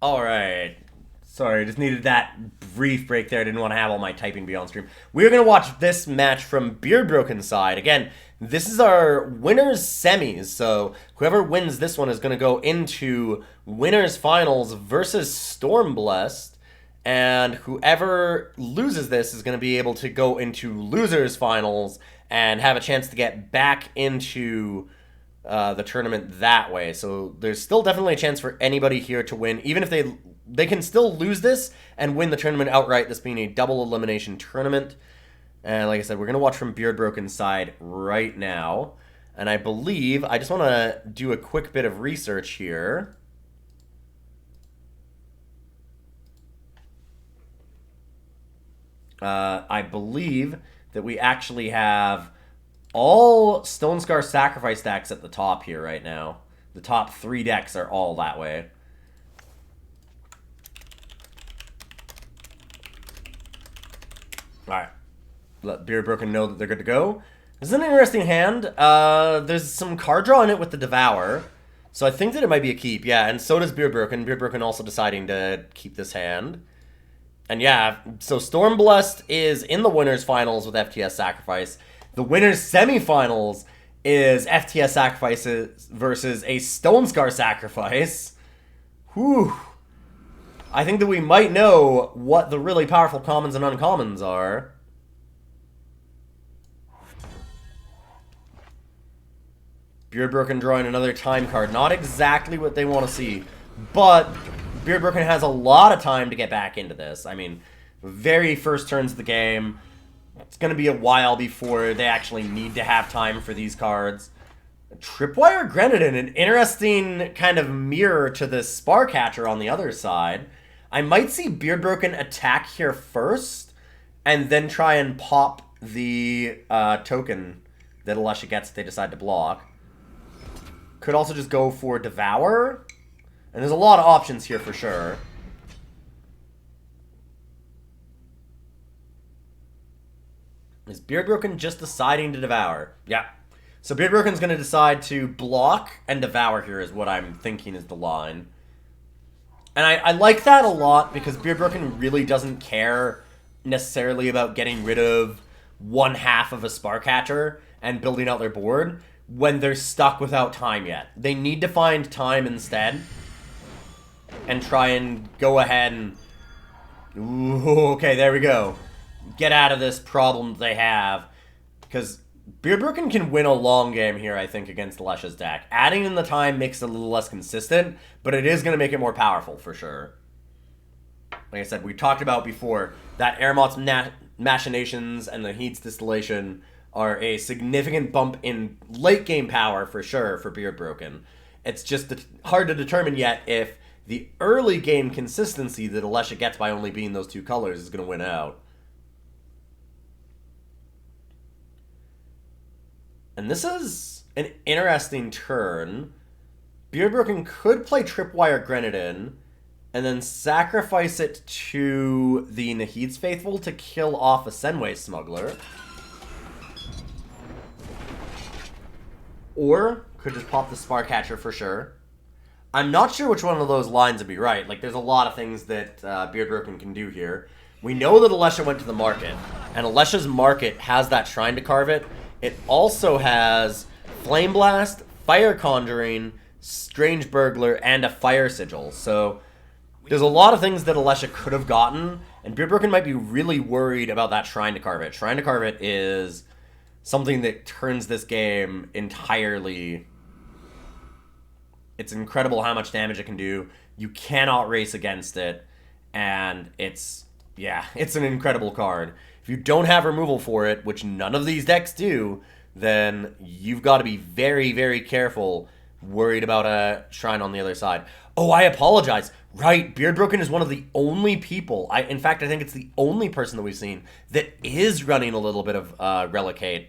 Alright. Sorry, I just needed that brief break there. I didn't want to have all my typing be on stream. We're going to watch this match from BeardBroken side. Again, this is our winners semis, so whoever wins this one is going to go into winners finals versus Stormblessed, and whoever loses this is going to be able to go into losers finals and have a chance to get back into the tournament that way. So there's still definitely a chance for anybody here to win, even if they can still lose this and win the tournament outright, this being a double elimination tournament. And like I said, we're going to watch from BeardBroken side right now. And I believe, I just want to do a quick bit of research here. I believe that we actually have all Stone Scar Sacrifice decks at the top here right now. The top 3 decks are all that way. Alright. Let BeardBroken know that they're good to go. This is an interesting hand. There's some card draw in it with the Devour. So I think that it might be a keep. Yeah, and so does BeardBroken. BeardBroken also deciding to keep this hand. And yeah, so Stormblessed is in the winners finals with FTS Sacrifice. The winners semifinals is FTS Sacrifices versus a Stone Scar Sacrifice. Whew. I think that we might know what the really powerful commons and uncommons are. BeardBroken drawing another time card. Not exactly what they want to see, but BeardBroken has a lot of time to get back into this. I mean, very first turns of the game. It's going to be a while before they actually need to have time for these cards. Tripwire Grenadin, an interesting kind of mirror to the Sparcatcher on the other side. I might see BeardBroken attack here first, and then try and pop the token that Alesha gets if they decide to block. Could also just go for Devour. And there's a lot of options here for sure. Is BeardBroken just deciding to Devour? Yeah. So BeardBroken's going to decide to block and Devour here is what I'm thinking is the line. And I like that a lot because BeardBroken really doesn't care necessarily about getting rid of one half of a Sparcatcher and building out their board when they're stuck without time yet. They need to find time instead and try and go ahead and... Ooh, okay, there we go. Get out of this problem they have. Because BeardBroken can win a long game here, I think, against Alesha's deck. Adding in the time makes it a little less consistent, but it is going to make it more powerful, for sure. Like I said, we talked about before, that Airmoth's Machinations and the Heat's Distillation are a significant bump in late game power, for sure, for BeardBroken. It's just hard to determine yet if the early game consistency that Alesha gets by only being those 2 colors is going to win out. And this is an interesting turn. BeardBroken could play Tripwire Grenadin and then sacrifice it to the Nahid's Faithful to kill off a Senway Smuggler. Or could just pop the Sparcatcher for sure. I'm not sure which one of those lines would be right. Like, there's a lot of things that BeardBroken can do here. We know that Alesha went to the market, and Alesha's market has that Shrine to Carve It. It also has Flame Blast, Fire Conjuring, Strange Burglar, and a Fire Sigil. So there's a lot of things that Alesha could have gotten, and BeardBroken might be really worried about that Shrine to Carve It. Shrine to Carve It is something that turns this game entirely... It's incredible how much damage it can do. You cannot race against it, and it's an incredible card. If you don't have removal for it, which none of these decks do, then you've got to be very, very careful, worried about a Shrine on the other side. Oh, I apologize. Right, BeardBroken is one of the only people, in fact, I think it's the only person that we've seen that is running a little bit of Relicate.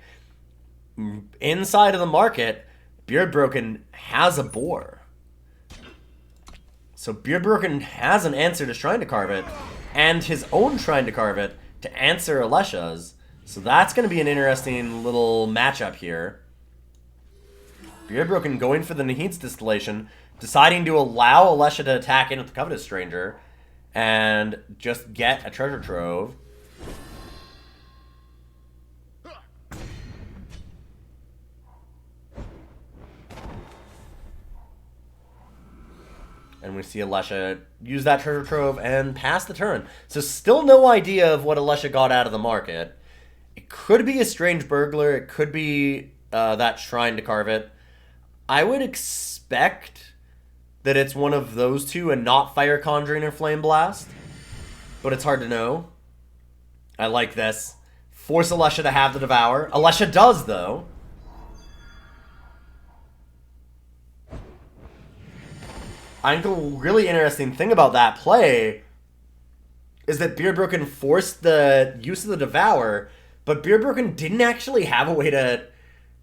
Inside of the market, BeardBroken has a boar. So BeardBroken has an answer to Shrine to Carve It, and his own Shrine to Carve It to answer Alesha's. So that's going to be an interesting little matchup here. BeardBroken going for the Nahid's Distillation, deciding to allow Alesha to attack in with the Covetous Stranger and just get a treasure trove. And we see Alesha use that treasure trove and pass the turn. So still no idea of what Alesha got out of the market. It could be a Strange Burglar. It could be that Shrine to carve it. I would expect that it's one of those two and not Fire Conjuring or Flame Blast. But it's hard to know. I like this. Force Alesha to have the Devour. Alesha does, though. I think the really interesting thing about that play is that BeardBroken forced the use of the Devour, but BeardBroken didn't actually have a way to...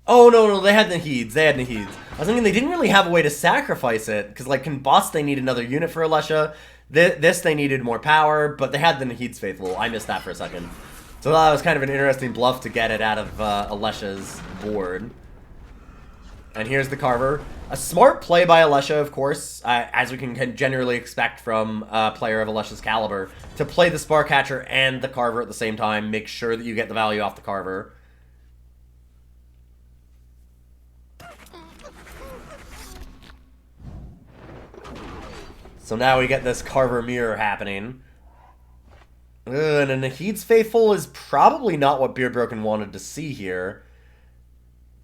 Oh, no, they had Naheeds. I was thinking they didn't really have a way to sacrifice it, because, like, Combust, they need another unit for Alesha. This, they needed more power, but they had the Naheeds Faithful. I missed that for a second. So that was kind of an interesting bluff to get it out of Alesha's board. And here's the Carver. A smart play by Alesha, of course, as we can generally expect from a player of Alesha's caliber, to play the Sparkcatcher and the Carver at the same time. Make sure that you get the value off the Carver. So now we get this Carver Mirror happening. And a Naheed's Faithful is probably not what BeardBroken wanted to see here.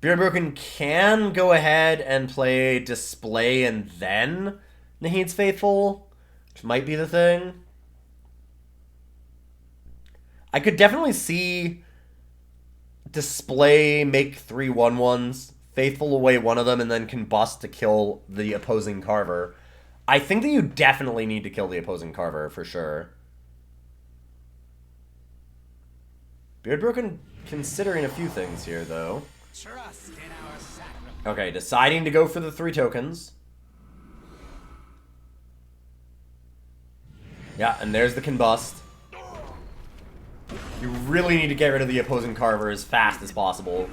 BeardBroken can go ahead and play Display and then Naheed's Faithful, which might be the thing. I could definitely see Display make 3 1/1s, Faithful away one of them, and then Combust to kill the opposing Carver. I think that you definitely need to kill the opposing Carver, for sure. BeardBroken considering a few things here, though. Trust in our sacrifice. Okay, deciding to go for the 3 tokens. Yeah, and there's the Combust. You really need to get rid of the opposing Carver as fast as possible.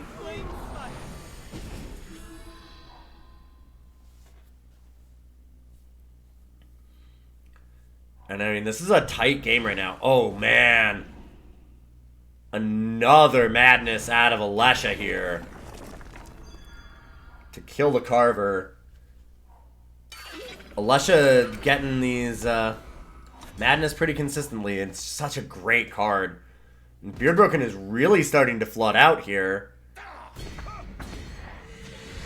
And I mean, this is a tight game right now. Oh, man. Another madness out of Alesha here. To kill the Carver. Alesha getting these madness pretty consistently. It's such a great card. And BeardBroken is really starting to flood out here.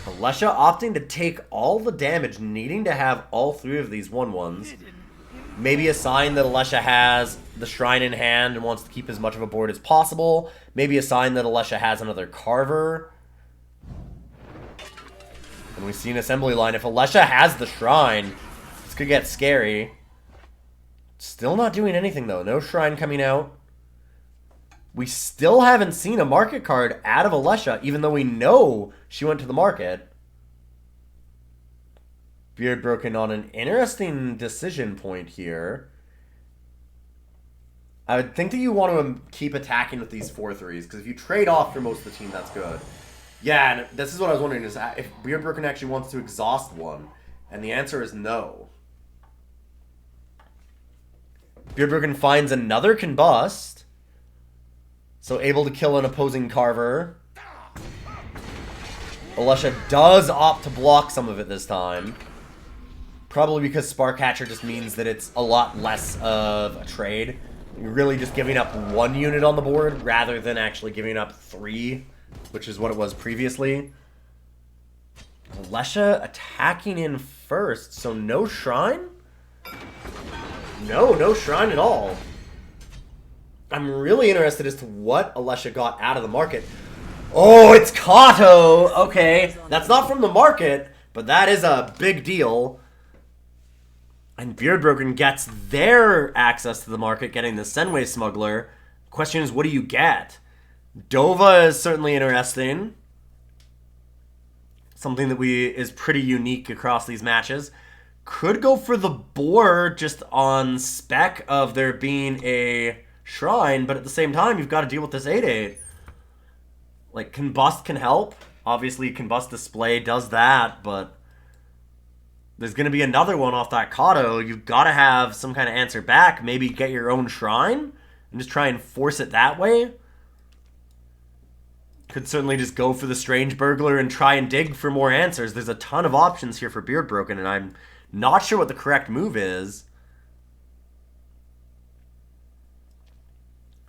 Alesha opting to take all the damage, needing to have all 3 of these 1/1s. Maybe a sign that Alesha has the Shrine in hand and wants to keep as much of a board as possible. Maybe a sign that Alesha has another Carver. And we see an assembly line. If Alesha has the Shrine, this could get scary. Still not doing anything, though. No Shrine coming out. We still haven't seen a market card out of Alesha, even though we know she went to the market. BeardBroken on an interesting decision point here. I would think that you want to keep attacking with these 4/3s, because if you trade off for most of the team, that's good. Yeah, and this is what I was wondering, is if BeardBroken actually wants to exhaust one, and the answer is no. BeardBroken finds another Combust, so able to kill an opposing Carver. Alesha does opt to block some of it this time. Probably because Sparkcatcher just means that it's a lot less of a trade. You're really just giving up 1 unit on the board rather than actually giving up 3, which is what it was previously. Alesha attacking in first, so no Shrine? No Shrine at all. I'm really interested as to what Alesha got out of the market. Oh, it's Kato! Okay, that's not from the market, but that is a big deal. And BeardBroken gets their access to the market, getting the Senway Smuggler. Question is, what do you get? Dova is certainly interesting. Something that is pretty unique across these matches. Could go for the board just on spec of there being a Shrine, but at the same time, you've got to deal with this 8/8. Like, Combust can help. Obviously, Combust Display does that, but there's going to be another one off that Kato. You've got to have some kind of answer back. Maybe get your own shrine and just try and force it that way. Could certainly just go for the Strange Burglar and try and dig for more answers. There's a ton of options here for BeardBroken, and I'm not sure what the correct move is.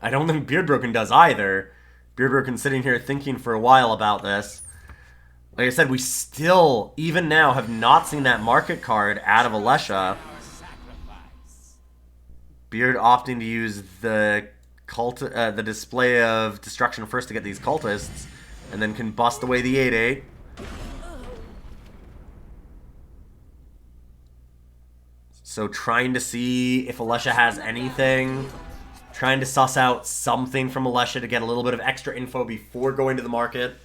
I don't think BeardBroken does either. BeardBroken's sitting here thinking for a while about this. Like I said, we still, even now, have not seen that market card out of Alesha. Beard opting to use the the display of destruction first to get these cultists, and then can bust away the 8/8. So trying to see if Alesha has anything. Trying to suss out something from Alesha to get a little bit of extra info before going to the market.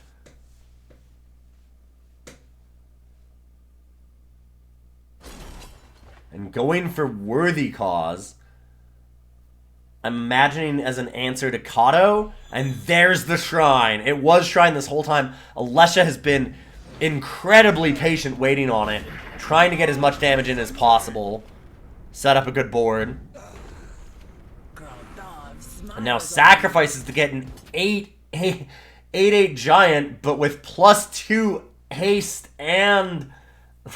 And going for Worthy Cause. I'm imagining as an answer to Kato. And there's the shrine. It was shrine this whole time. Alesha has been incredibly patient waiting on it. Trying to get as much damage in as possible. Set up a good board. And now sacrifices to get an 8/8 giant, but with +2 haste and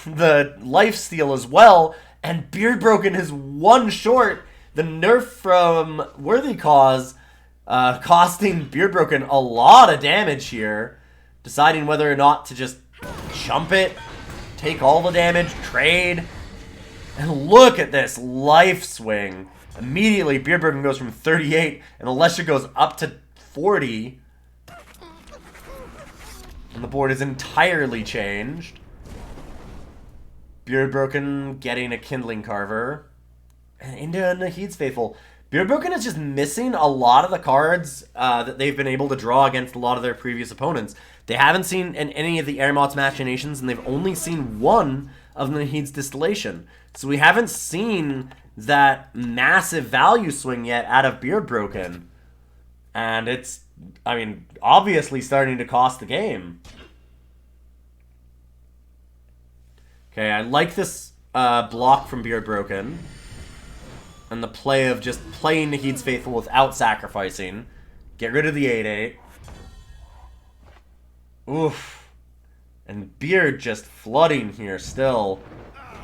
the lifesteal as well. And BeardBroken is one short. The nerf from Worthy Cause costing BeardBroken a lot of damage here. Deciding whether or not to just jump it, take all the damage, trade. And look at this life swing. Immediately, BeardBroken goes from 38, and Alesha goes up to 40. And the board is entirely changed. BeardBroken getting a Kindling Carver. And into Nahid's Faithful. BeardBroken is just missing a lot of the cards that they've been able to draw against a lot of their previous opponents. They haven't seen any of the Eremot's Machinations, and they've only seen one of Nahid's Distillation. So we haven't seen that massive value swing yet out of BeardBroken. And it's, I mean, obviously starting to cost the game. Okay, I like this block from BeardBroken. And the play of just playing Nahid's Faithful without sacrificing. Get rid of the 8/8. Oof. And Beard just flooding here still.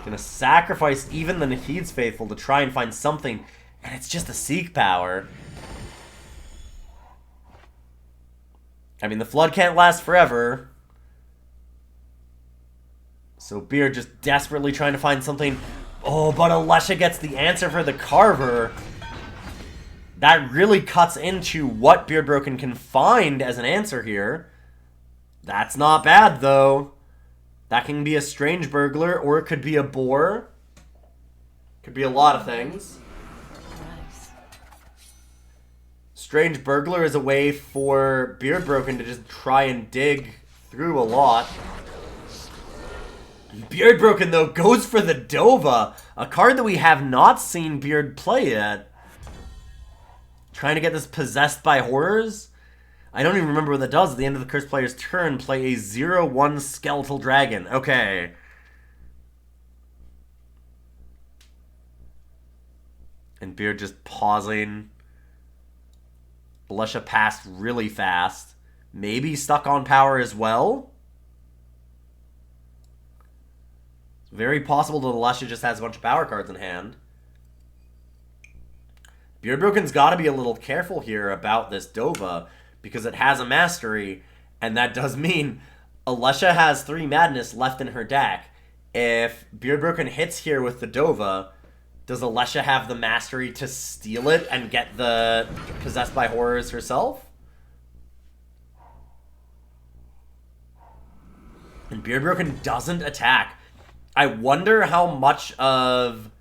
Gonna sacrifice even the Nahid's Faithful to try and find something. And it's just a Seek Power. I mean, the Flood can't last forever. So Beard just desperately trying to find something. Oh, but Alesha gets the answer for the Carver. That really cuts into what BeardBroken can find as an answer here. That's not bad, though. That can be a Strange Burglar, or it could be a Boar. Could be a lot of things. Strange Burglar is a way for BeardBroken to just try and dig through a lot. BeardBroken, though, goes for the Dova, a card that we have not seen Beard play yet. Trying to get this Possessed by Horrors. I don't even remember what that does. At the end of the cursed player's turn, play a 0/1 Skeletal Dragon. Okay. And Beard just pausing. Alesha passed really fast. Maybe stuck on power as well. It's very possible that Alesha just has a bunch of power cards in hand. BeardBroken's got to be a little careful here about this Dova, because it has a mastery, and that does mean Alesha has 3 Madness left in her deck. If BeardBroken hits here with the Dova, does Alesha have the mastery to steal it and get the Possessed by Horrors herself? And BeardBroken doesn't attack. I wonder how much of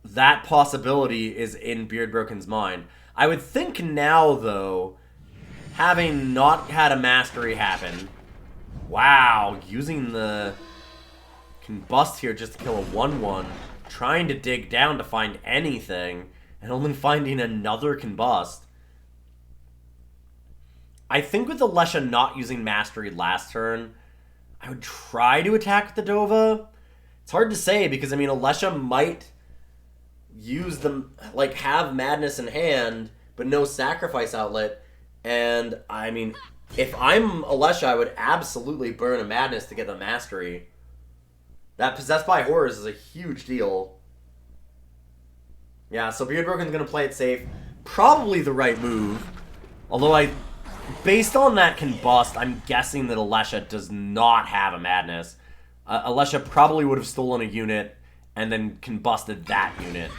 that possibility is in BeardBroken's mind. I would think now, though, having not had a mastery happen, wow, using the Combust here just to kill a 1/1, trying to dig down to find anything, and only finding another Combust. I think with Alesha not using mastery last turn, I would try to attack the Dova. It's hard to say because, I mean, Alesha might use them, like, have Madness in hand, but no sacrifice outlet. And, I mean, if I'm Alesha, I would absolutely burn a Madness to get the Mastery. That Possessed by Horrors is a huge deal. Yeah, so BeardBroken's going to play it safe. Probably the right move. Although based on that Combust, I'm guessing that Alesha does not have a Madness. Alesha probably would have stolen a unit and then combusted that unit.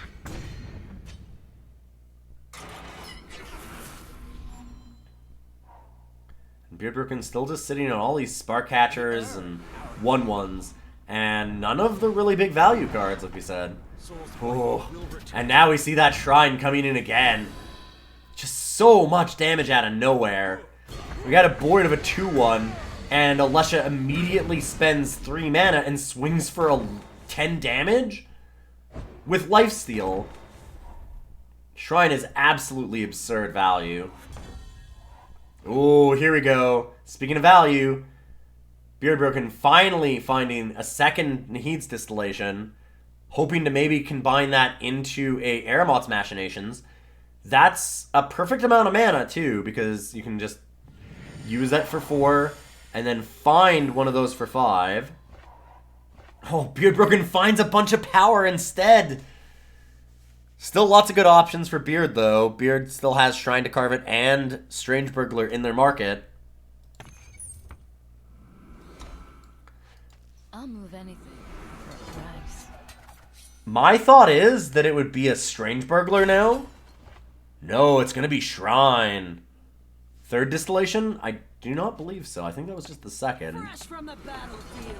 BeardBroken's still just sitting on all these Spark Catchers and 1/1s, and none of the really big value cards, like we said. Oh. And now we see that Shrine coming in again. Just so much damage out of nowhere. We got a board of a 2/1, and Alesha immediately spends 3 mana and swings for a 10 damage with Lifesteal. Shrine is absolutely absurd value. Oh, here we go. Speaking of value, BeardBroken finally finding a second Nahid's Distillation, hoping to maybe combine that into a Aramot's Machinations. That's a perfect amount of mana, too, because you can just use that for 4, and then find one of those for 5. Oh, BeardBroken finds a bunch of power instead! Still lots of good options for Beard, though. Beard still has Shrine to Carve It and Strange Burglar in their market. I'll move anything for a price. My thought is that it would be a Strange Burglar now. No, it's going to be Shrine. Third Distillation? I do not believe so. I think that was just the second. Fresh from the battlefield.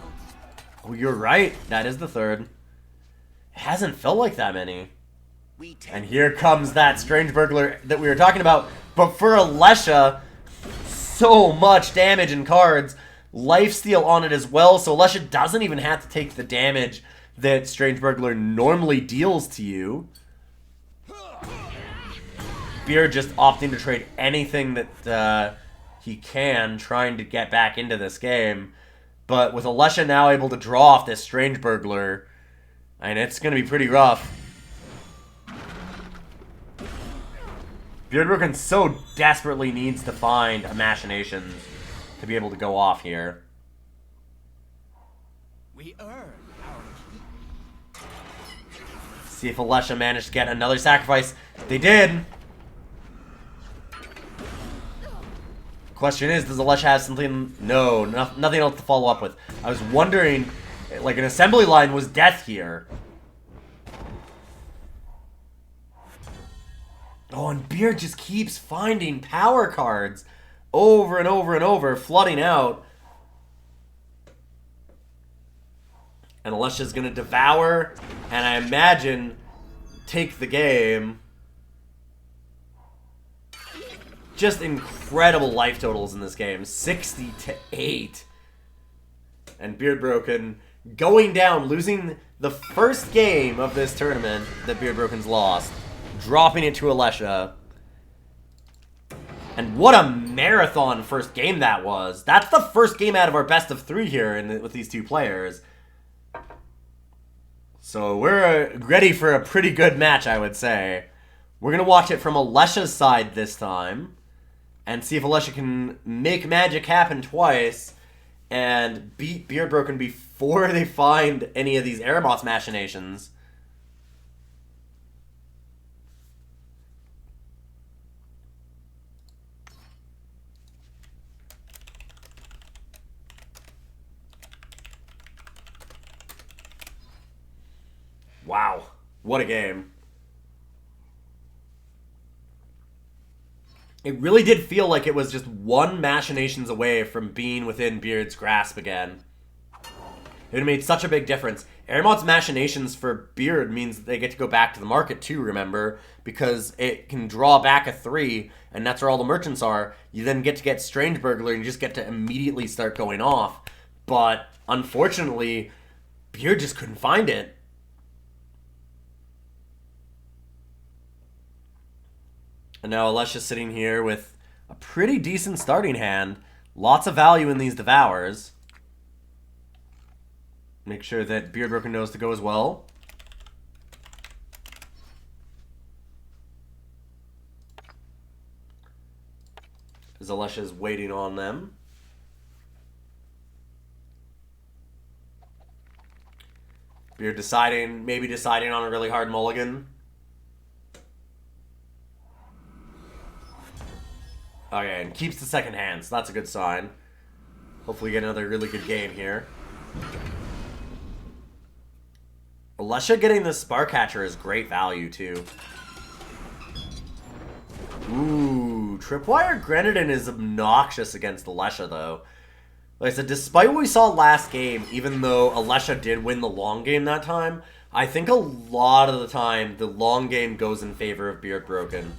Oh, you're right. That is the third. It hasn't felt like that many. And here comes that Strange Burglar that we were talking about. But for Alesha, so much damage in cards. Lifesteal on it as well, so Alesha doesn't even have to take the damage that Strange Burglar normally deals to you. Beard just opting to trade anything that he can, trying to get back into this game. But with Alesha now able to draw off this Strange Burglar, and it's going to be pretty rough. BeardBroken so desperately needs to find a Machinations to be able to go off here. We earn our keep. See if Alesha managed to get another sacrifice. They did! Question is, does Alesha have something? No, nothing else to follow up with. I was wondering, like, an assembly line was death here. Oh, and Beard just keeps finding power cards over and over and over, flooding out. And Alesha's gonna devour, and I imagine take the game. Just incredible life totals in this game. 60-8. And BeardBroken going down, losing the first game of this tournament that BeardBroken's lost. Dropping it to Alesha. And what a marathon first game that was. That's the first game out of our best of 3 here with these two players. So we're ready for a pretty good match, I would say. We're going to watch it from Alesha's side this time. And see if Alesha can make magic happen twice. And beat BeardBroken before they find any of these Aramot's Machinations. Wow, what a game. It really did feel like it was just one Machinations away from being within Beard's grasp again. It would have made such a big difference. Aramot's Machinations for Beard means they get to go back to the market too, remember? Because it can draw back a 3, and that's where all the merchants are. You then get to get Strange Burglar, and you just get to immediately start going off. But, unfortunately, Beard just couldn't find it. And now Alesha's sitting here with a pretty decent starting hand. Lots of value in these Devours. Make sure that BeardBroken knows to go as well. As Alesha's waiting on them. Beard maybe deciding on a really hard mulligan. Okay, and keeps the second hand, so that's a good sign. Hopefully get another really good game here. Alesha getting the Spark Catcher is great value, too. Ooh, Tripwire Grenadin is obnoxious against Alesha, though. Like I said, despite what we saw last game, even though Alesha did win the long game that time, I think a lot of the time, the long game goes in favor of BeardBroken.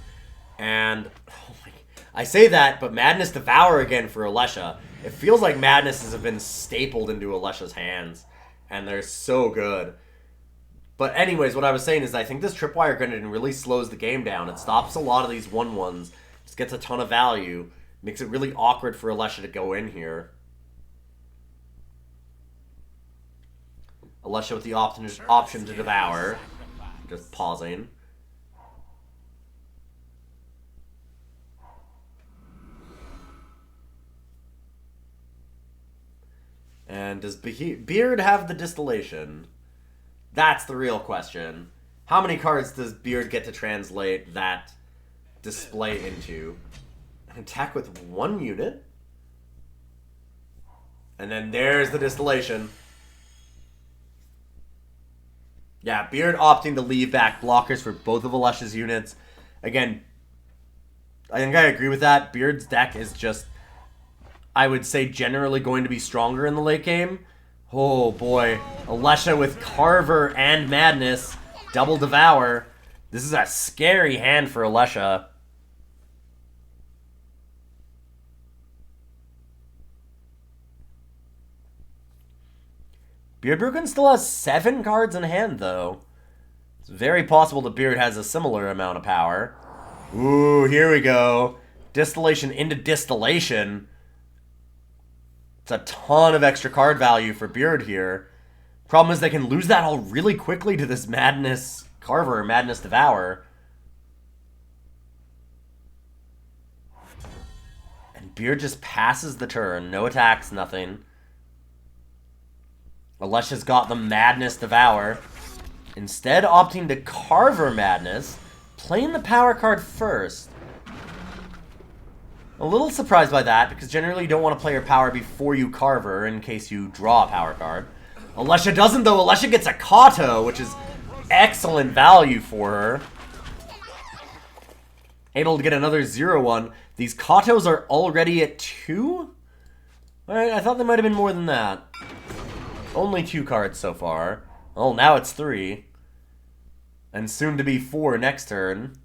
And, oh my, I say that, but Madness Devour again for Alesha. It feels like Madnesses have been stapled into Alesha's hands, and they're so good. But anyways, what I was saying is I think this Tripwire Grenadin really slows the game down. It stops a lot of these 1-1s. Just gets a ton of value. Makes it really awkward for Alesha to go in here. Alesha with the option to Devour. Just pausing. And does Beard have the Distillation? That's the real question. How many cards does Beard get to translate that display into? An attack with 1 unit? And then there's the Distillation. Yeah, Beard opting to leave back blockers for both of Alesha's units. Again, I think I agree with that. Beard's deck is just, I would say, generally going to be stronger in the late game. Oh boy, Alesha with Carver and Madness, double Devour. This is a scary hand for Alesha. BeardBroken still has 7 cards in hand, though. It's very possible that Beard has a similar amount of power. Ooh, here we go. Distillation into Distillation. It's a ton of extra card value for Beard here. Problem is they can lose that all really quickly to this Madness Carver or Madness Devour. And Beard just passes the turn. No attacks, nothing. Alesha's got the Madness Devour. Instead, opting to Carver Madness, playing the power card first. A little surprised by that, because generally you don't want to play your power before you Carver in case you draw a power card. Alesha doesn't, though. Alesha gets a Kato, which is excellent value for her. Able to get another 0-1. These Katos are already at 2? Alright, I thought there might have been more than that. Only 2 cards so far. Oh, now it's 3. And soon to be 4 next turn.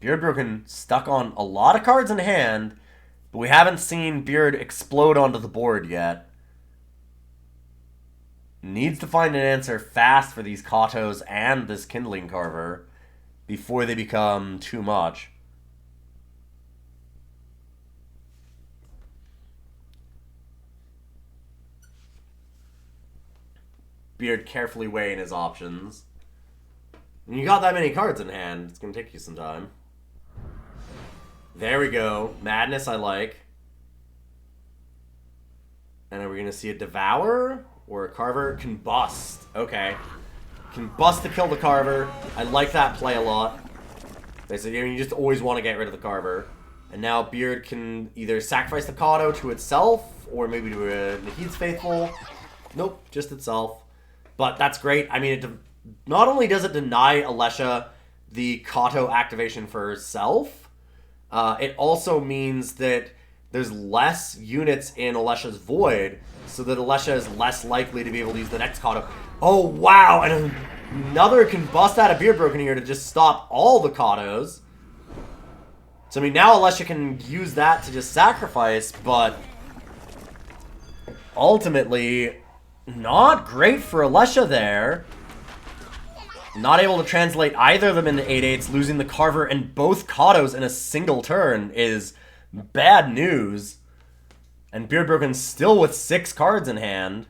BeardBroken stuck on a lot of cards in hand, but we haven't seen Beard explode onto the board yet. Needs to find an answer fast for these Katos and this Kindling Carver before they become too much. Beard carefully weighing his options. When you got that many cards in hand, it's going to take you some time. There we go. Madness I like. And are we going to see a Devour or a Carver? Combust. Okay. Combust to kill the Carver. I like that play a lot. They said you just always want to get rid of the Carver. And now Beard can either sacrifice the Kato to itself or maybe to a Nahid's Faithful. Nope, just itself. But that's great. I mean, it not only does it deny Alesha the Kato activation for herself, it also means that there's less units in Alesha's Void, so that Alesha is less likely to be able to use the next Kato. Oh, wow! And another Combust out of BeardBroken here to just stop all the Katos. So, I mean, now Alesha can use that to just sacrifice, but ultimately, not great for Alesha there. Not able to translate either of them into 8/8s, losing the Carver and both Katos in a single turn is bad news. And BeardBroken's still with 6 cards in hand.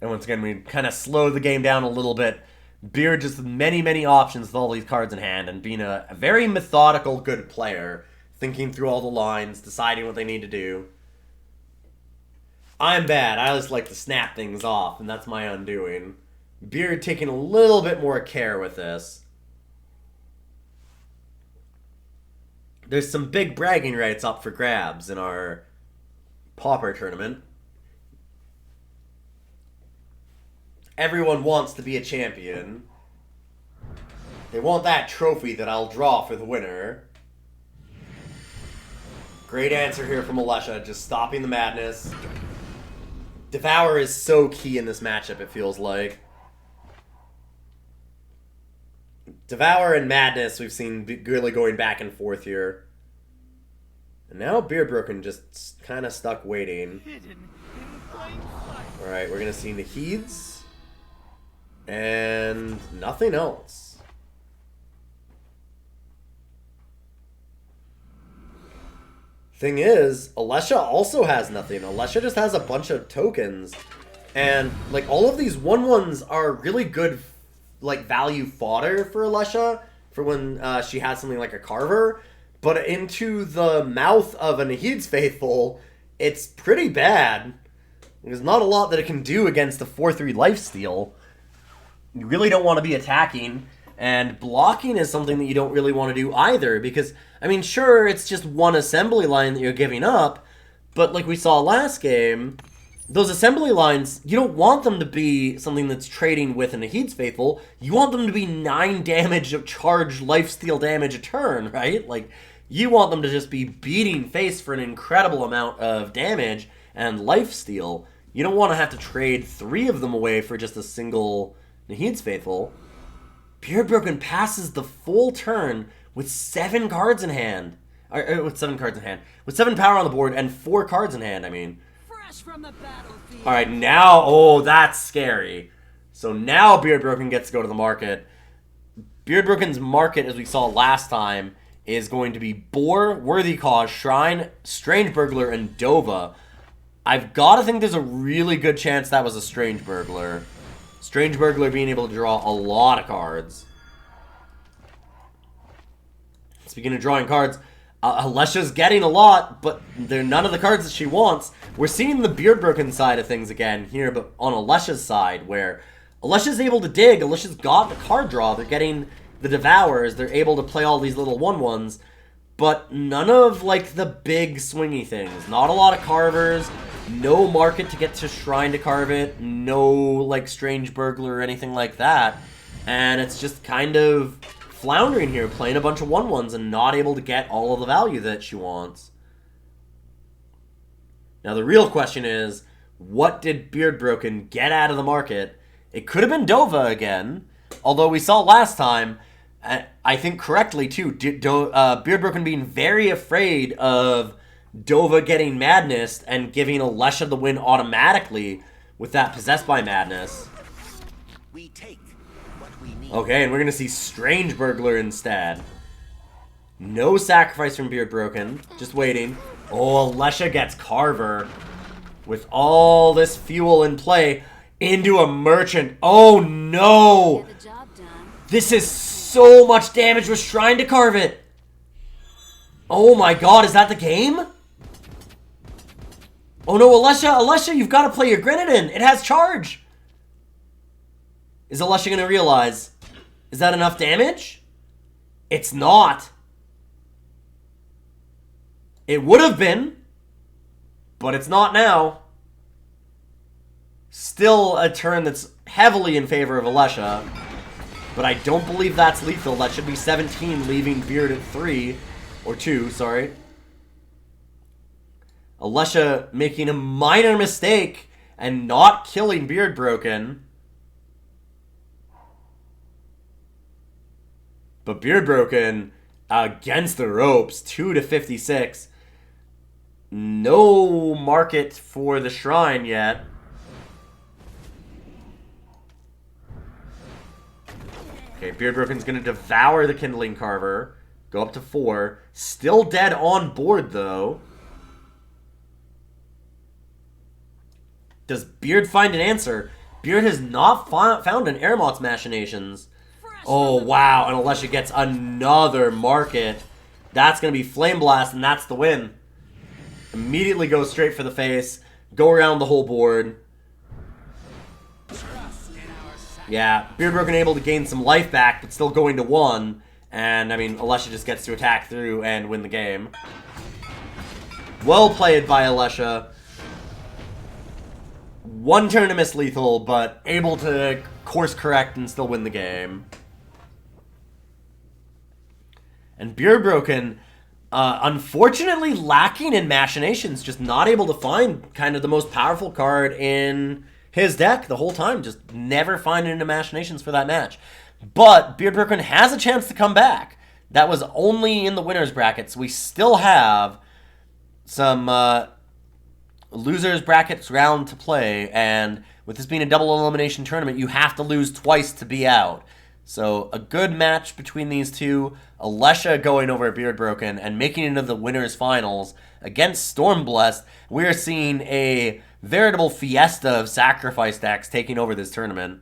And once again, we kind of slow the game down a little bit. Beard just many, many options with all these cards in hand and being a very methodical, good player. Thinking through all the lines, deciding what they need to do. I'm bad. I just like to snap things off, and that's my undoing. Beard taking a little bit more care with this. There's some big bragging rights up for grabs in our Pauper tournament. Everyone wants to be a champion. They want that trophy that I'll draw for the winner. Great answer here from Alesha, just stopping the madness. Devour is so key in this matchup, it feels like. Devour and Madness we've seen really going back and forth here. And now BeardBroken just kind of stuck waiting. Alright, we're going to see Naheeds. And nothing else. Thing is, Alesha also has nothing. Alesha just has a bunch of tokens. And, like, all of these 1/1s are really good, like, value fodder for Alesha for when she has something like a Carver. But into the mouth of a Naheed's Faithful, it's pretty bad. There's not a lot that it can do against the 4/3 lifesteal. You really don't want to be attacking. And blocking is something that you don't really want to do either, because, I mean, sure, it's just one assembly line that you're giving up, but like we saw last game, those assembly lines, you don't want them to be something that's trading with a Naheed's Faithful. You want them to be 9 damage of charged lifesteal damage a turn, right? Like, you want them to just be beating face for an incredible amount of damage and lifesteal. You don't want to have to trade 3 of them away for just a single Naheed's Faithful. BeardBroken passes the full turn with 7 cards in hand. With 7 cards in hand. With 7 power on the board and 4 cards in hand, I mean. Fresh from the battlefield. Alright, now, oh, that's scary. So now BeardBroken gets to go to the market. BeardBroken's market, as we saw last time, is going to be Boar, Worthy Cause, Shrine, Strange Burglar, and Dova. I've got to think there's a really good chance that was a Strange Burglar. Strange Burglar being able to draw a lot of cards. Speaking of drawing cards, Alesha's getting a lot, but they're none of the cards that she wants. We're seeing the BeardBroken side of things again here, but on Alesha's side, where Alesha's able to dig, Alesha's got the card draw, they're getting the Devours, they're able to play all these little 1/1s, but none of, like, the big swingy things. Not a lot of Carvers, no market to get to Shrine to carve it, no, like, Strange Burglar or anything like that, and it's just kind of floundering here, playing a bunch of 1/1s and not able to get all of the value that she wants. Now the real question is, what did BeardBroken get out of the market? It could have been Dova again, although we saw last time, I think correctly too, BeardBroken being very afraid of Dova getting Madness and giving Alesha the win automatically with that Possessed by Madness. We take what we need. Okay, and we're going to see Strange Burglar instead. No sacrifice from BeardBroken. Just waiting. Oh, Alesha gets Carver. With all this fuel in play, into a Merchant. Oh, no! Get the job done. This is so much damage with Shrine to carve it. Oh my god, is that the game? Oh no, Alesha, you've got to play your Grenadin. It has charge. Is Alesha going to realize? Is that enough damage? It's not. It would have been, but it's not now. Still a turn that's heavily in favor of Alesha, but I don't believe that's lethal. That should be 17, leaving Beard at 3, or 2, sorry. Alesha making a minor mistake and not killing BeardBroken. But BeardBroken against the ropes, 2 to 56. No market for the Shrine yet. Okay, BeardBroken's going to devour the Kindling Carver. Go up to 4. Still dead on board, though. Does Beard find an answer? Beard has not found an Airmoth's Machinations. Oh, wow. And Alesha gets another market. That's going to be Flame Blast, and that's the win. Immediately go straight for the face. Go around the whole board. Yeah, BeardBroken able to gain some life back, but still going to 1. And, I mean, Alesha just gets to attack through and win the game. Well played by Alesha. 1 turn to miss lethal, but able to course correct and still win the game. And BeardBroken, unfortunately lacking in Machinations, just not able to find kind of the most powerful card in his deck the whole time. Just never finding the Machinations for that match. But BeardBroken has a chance to come back. That was only in the winner's brackets. We still have some losers brackets round to play, and with this being a double elimination tournament, you have to lose twice to be out. So a good match between these two. Alesha going over BeardBroken and making it into the winners finals against Stormblessed. We're seeing a veritable fiesta of sacrifice decks taking over this tournament.